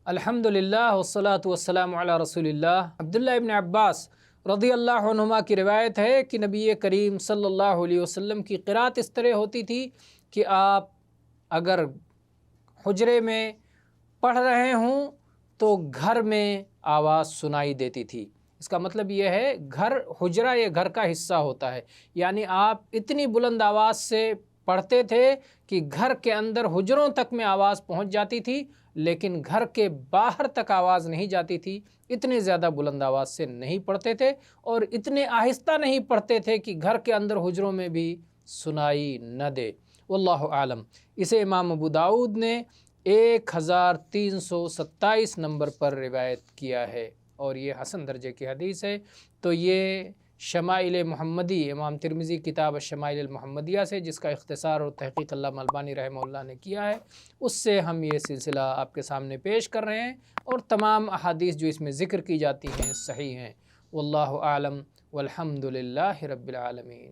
الحمدللہ والصلاة والسلام علی رسول اللہ۔ عبداللہ ابن عباس رضی اللہ عنہما کی روایت ہے کہ نبی کریم صلی اللہ علیہ وسلم کی قرأت اس طرح ہوتی تھی کہ آپ اگر حجرے میں پڑھ رہے ہوں تو گھر میں آواز سنائی دیتی تھی۔ اس کا مطلب یہ ہے گھر حجرہ یہ گھر کا حصہ ہوتا ہے، یعنی آپ اتنی بلند آواز سے پڑھتے تھے کہ گھر کے اندر حجروں تک میں آواز پہنچ جاتی تھی، لیکن گھر کے باہر تک آواز نہیں جاتی تھی۔ اتنے زیادہ بلند آواز سے نہیں پڑھتے تھے اور اتنے آہستہ نہیں پڑھتے تھے کہ گھر کے اندر حجروں میں بھی سنائی نہ دے۔ واللہ اعلم۔ اسے امام ابو داؤد نے 1327 نمبر پر روایت کیا ہے اور یہ حسن درجے کی حدیث ہے۔ تو یہ شمائل محمدی، امام ترمذی کتاب الشمائل المحمدیہ سے، جس کا اختصار اور تحقیق علامہ البانی رحمہ اللہ نے کیا ہے، اس سے ہم یہ سلسلہ آپ کے سامنے پیش کر رہے ہیں، اور تمام احادیث جو اس میں ذکر کی جاتی ہیں صحیح ہیں۔ واللہ اعلم والحمد للہ رب العالمین۔